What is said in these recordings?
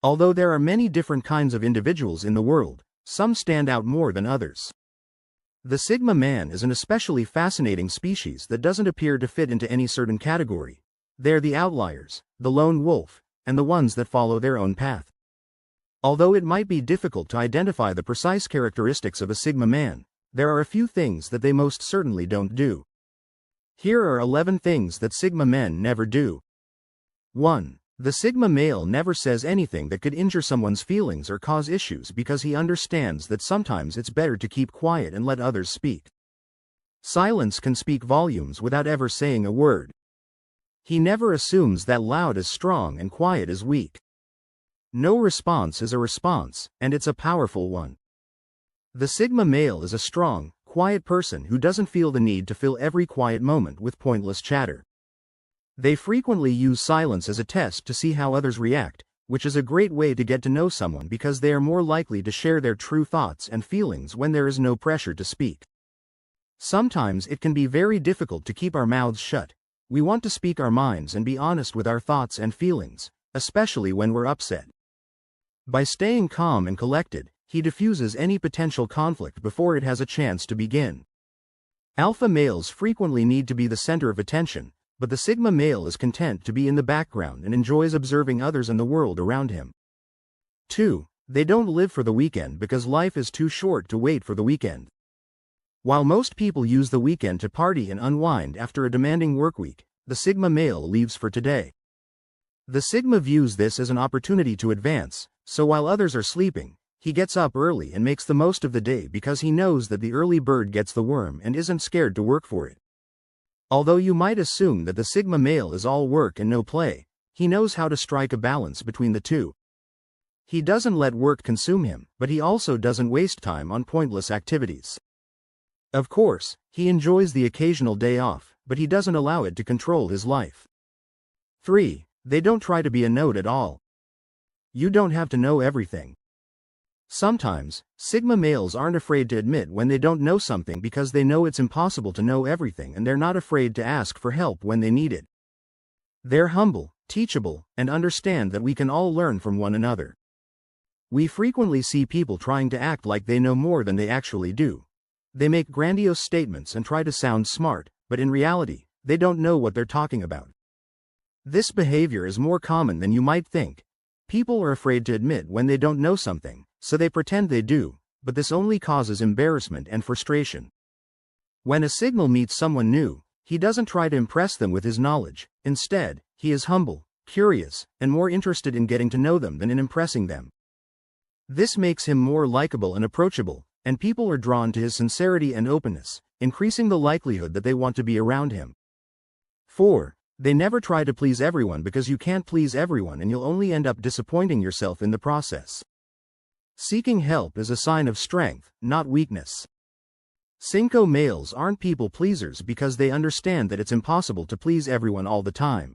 Although there are many different kinds of individuals in the world, some stand out more than others. The Sigma man is an especially fascinating species that doesn't appear to fit into any certain category. They're the outliers, the lone wolf, and the ones that follow their own path. Although it might be difficult to identify the precise characteristics of a Sigma man, there are a few things that they most certainly don't do. Here are 11 things that Sigma men never do. 1. The Sigma male never says anything that could injure someone's feelings or cause issues because he understands that sometimes it's better to keep quiet and let others speak. Silence can speak volumes without ever saying a word. He never assumes that loud is strong and quiet is weak. No response is a response, and it's a powerful one. The Sigma male is a strong, quiet person who doesn't feel the need to fill every quiet moment with pointless chatter. They frequently use silence as a test to see how others react, which is a great way to get to know someone because they are more likely to share their true thoughts and feelings when there is no pressure to speak. Sometimes it can be very difficult to keep our mouths shut. We want to speak our minds and be honest with our thoughts and feelings, especially when we're upset. By staying calm and collected, he diffuses any potential conflict before it has a chance to begin. Alpha males frequently need to be the center of attention, but the Sigma male is content to be in the background and enjoys observing others and the world around him. 2. They don't live for the weekend because life is too short to wait for the weekend. While most people use the weekend to party and unwind after a demanding workweek, the Sigma male leaves for today. The Sigma views this as an opportunity to advance, so while others are sleeping, he gets up early and makes the most of the day because he knows that the early bird gets the worm and isn't scared to work for it. Although you might assume that the Sigma male is all work and no play, he knows how to strike a balance between the two. He doesn't let work consume him, but he also doesn't waste time on pointless activities. Of course, he enjoys the occasional day off, but he doesn't allow it to control his life. 3. They don't try to be a node at all. You don't have to know everything. Sometimes, Sigma males aren't afraid to admit when they don't know something because they know it's impossible to know everything and they're not afraid to ask for help when they need it. They're humble, teachable, and understand that we can all learn from one another. We frequently see people trying to act like they know more than they actually do. They make grandiose statements and try to sound smart, but in reality, they don't know what they're talking about. This behavior is more common than you might think. People are afraid to admit when they don't know something, so they pretend they do, but this only causes embarrassment and frustration. When a Sigma meets someone new, he doesn't try to impress them with his knowledge. Instead, he is humble, curious, and more interested in getting to know them than in impressing them. This makes him more likable and approachable, and people are drawn to his sincerity and openness, increasing the likelihood that they want to be around him. 4. They never try to please everyone because you can't please everyone and you'll only end up disappointing yourself in the process. Seeking help is a sign of strength, not weakness. Cinco males aren't people pleasers because they understand that it's impossible to please everyone all the time.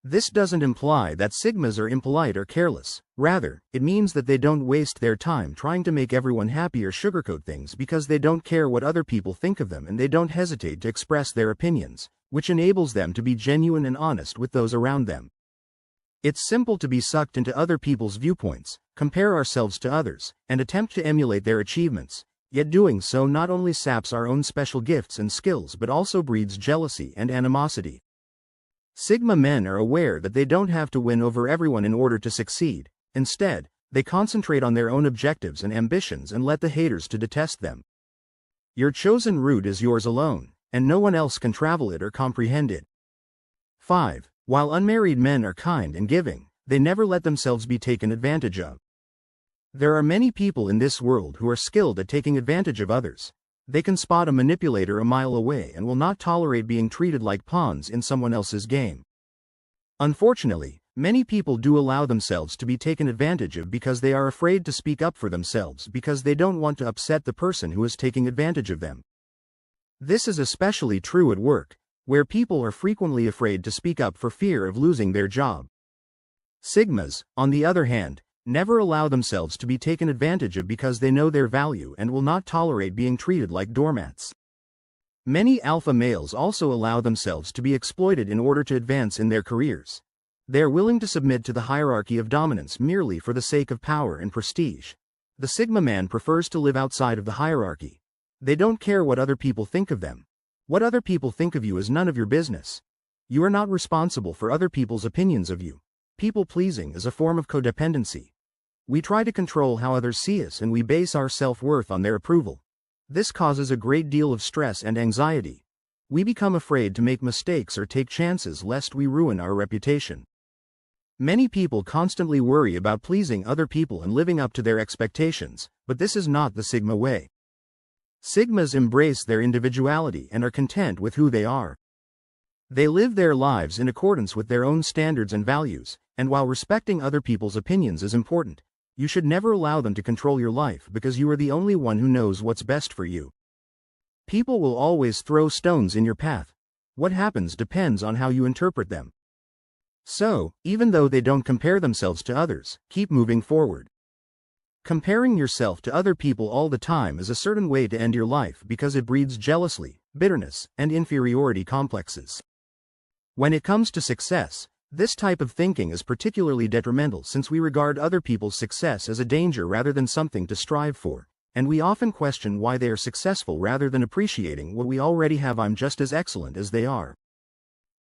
This doesn't imply that Sigmas are impolite or careless. Rather, it means that they don't waste their time trying to make everyone happy or sugarcoat things because they don't care what other people think of them and they don't hesitate to express their opinions, which enables them to be genuine and honest with those around them. It's simple to be sucked into other people's viewpoints, compare ourselves to others, and attempt to emulate their achievements, yet doing so not only saps our own special gifts and skills but also breeds jealousy and animosity. Sigma men are aware that they don't have to win over everyone in order to succeed. Instead, they concentrate on their own objectives and ambitions and let the haters to detest them. Your chosen route is yours alone, and no one else can travel it or comprehend it. 5. While unmarried men are kind and giving, they never let themselves be taken advantage of. There are many people in this world who are skilled at taking advantage of others. They can spot a manipulator a mile away and will not tolerate being treated like pawns in someone else's game. Unfortunately, many people do allow themselves to be taken advantage of because they are afraid to speak up for themselves because they don't want to upset the person who is taking advantage of them. This is especially true at work, where people are frequently afraid to speak up for fear of losing their job. Sigmas, on the other hand, never allow themselves to be taken advantage of because they know their value and will not tolerate being treated like doormats. Many alpha males also allow themselves to be exploited in order to advance in their careers. They are willing to submit to the hierarchy of dominance merely for the sake of power and prestige. The Sigma man prefers to live outside of the hierarchy. They don't care what other people think of them. What other people think of you is none of your business. You are not responsible for other people's opinions of you. People-pleasing is a form of codependency. We try to control how others see us and we base our self-worth on their approval. This causes a great deal of stress and anxiety. We become afraid to make mistakes or take chances lest we ruin our reputation. Many people constantly worry about pleasing other people and living up to their expectations, but this is not the Sigma way. Sigmas embrace their individuality and are content with who they are. They live their lives in accordance with their own standards and values, and while respecting other people's opinions is important, you should never allow them to control your life because you are the only one who knows what's best for you. People will always throw stones in your path. What happens depends on how you interpret them. So, even though they don't compare themselves to others, keep moving forward. Comparing yourself to other people all the time is a certain way to end your life because it breeds jealousy, bitterness, and inferiority complexes. When it comes to success, this type of thinking is particularly detrimental since we regard other people's success as a danger rather than something to strive for, and we often question why they are successful rather than appreciating what we already have. I'm just as excellent as they are.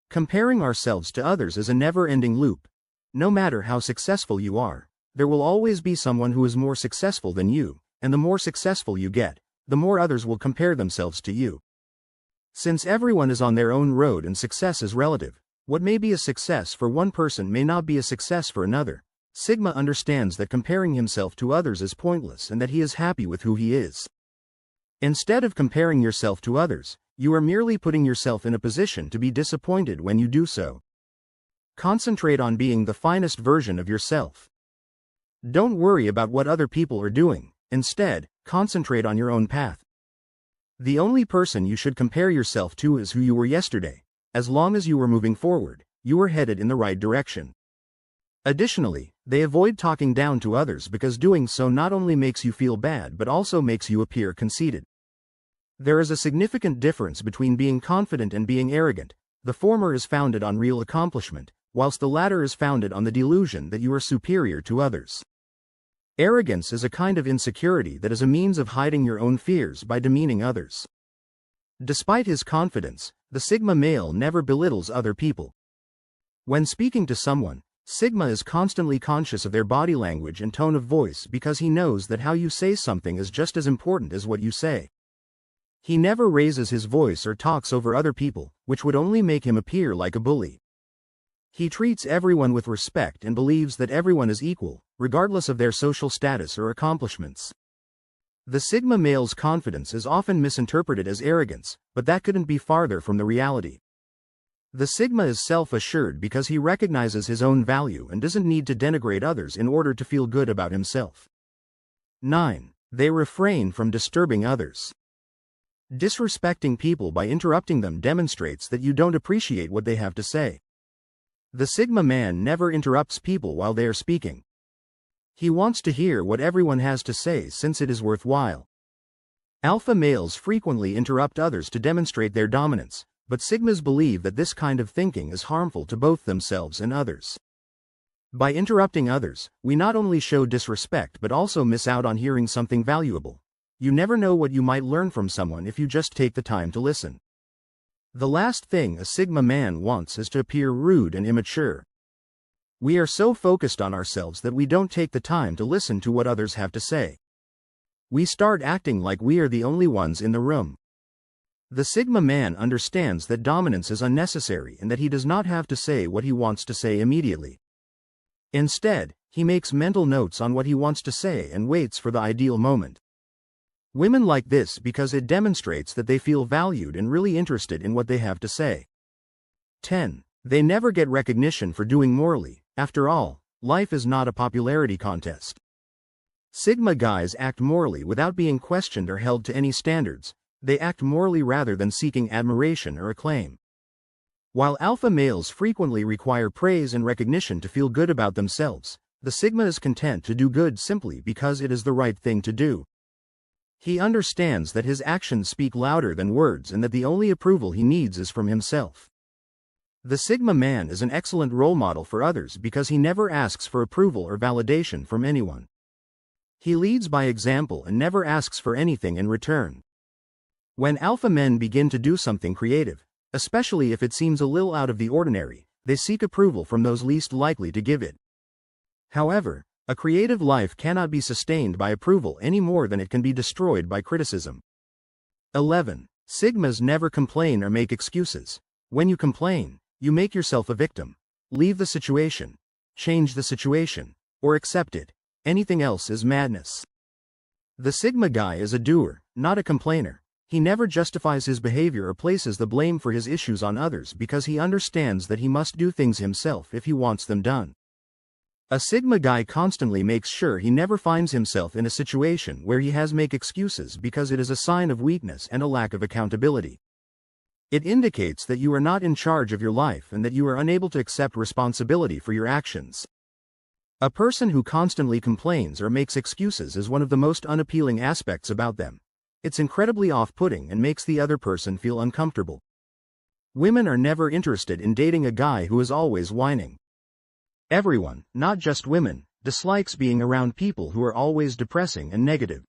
Comparing ourselves to others is a never-ending loop. No matter how successful you are, there will always be someone who is more successful than you, and the more successful you get, the more others will compare themselves to you. Since everyone is on their own road and success is relative, what may be a success for one person may not be a success for another. Sigma understands that comparing himself to others is pointless and that he is happy with who he is. Instead of comparing yourself to others, you are merely putting yourself in a position to be disappointed when you do so. Concentrate on being the finest version of yourself. Don't worry about what other people are doing. Instead, concentrate on your own path. The only person you should compare yourself to is who you were yesterday. As long as you are moving forward, you are headed in the right direction. Additionally, they avoid talking down to others because doing so not only makes you feel bad but also makes you appear conceited. There is a significant difference between being confident and being arrogant. The former is founded on real accomplishment, whilst the latter is founded on the delusion that you are superior to others. Arrogance is a kind of insecurity that is a means of hiding your own fears by demeaning others. Despite his confidence, the Sigma male never belittles other people. When speaking to someone, Sigma is constantly conscious of their body language and tone of voice because he knows that how you say something is just as important as what you say. He never raises his voice or talks over other people, which would only make him appear like a bully. He treats everyone with respect and believes that everyone is equal, regardless of their social status or accomplishments. The Sigma male's confidence is often misinterpreted as arrogance, but that couldn't be farther from the reality. The Sigma is self-assured because he recognizes his own value and doesn't need to denigrate others in order to feel good about himself. 9. They refrain from disturbing others. Disrespecting people by interrupting them demonstrates that you don't appreciate what they have to say. The Sigma man never interrupts people while they are speaking. He wants to hear what everyone has to say since it is worthwhile. Alpha males frequently interrupt others to demonstrate their dominance, but Sigmas believe that this kind of thinking is harmful to both themselves and others. By interrupting others, we not only show disrespect but also miss out on hearing something valuable. You never know what you might learn from someone if you just take the time to listen. The last thing a Sigma man wants is to appear rude and immature. We are so focused on ourselves that we don't take the time to listen to what others have to say. We start acting like we are the only ones in the room. The Sigma man understands that dominance is unnecessary and that he does not have to say what he wants to say immediately. Instead, he makes mental notes on what he wants to say and waits for the ideal moment. Women like this because it demonstrates that they feel valued and really interested in what they have to say. 10. They never get recognition for doing morally. After all, life is not a popularity contest. Sigma guys act morally without being questioned or held to any standards. They act morally rather than seeking admiration or acclaim. While alpha males frequently require praise and recognition to feel good about themselves, the Sigma is content to do good simply because it is the right thing to do. He understands that his actions speak louder than words and that the only approval he needs is from himself. The Sigma man is an excellent role model for others because he never asks for approval or validation from anyone. He leads by example and never asks for anything in return. When alpha men begin to do something creative, especially if it seems a little out of the ordinary, they seek approval from those least likely to give it. However, a creative life cannot be sustained by approval any more than it can be destroyed by criticism. 11. Sigmas never complain or make excuses. When you complain, you make yourself a victim. Leave the situation, change the situation, or accept it. Anything else is madness. The Sigma guy is a doer, not a complainer. He never justifies his behavior or places the blame for his issues on others because he understands that he must do things himself if he wants them done. A Sigma guy constantly makes sure he never finds himself in a situation where he has to make excuses because it is a sign of weakness and a lack of accountability. It indicates that you are not in charge of your life and that you are unable to accept responsibility for your actions. A person who constantly complains or makes excuses is one of the most unappealing aspects about them. It's incredibly off-putting and makes the other person feel uncomfortable. Women are never interested in dating a guy who is always whining. Everyone, not just women, dislikes being around people who are always depressing and negative.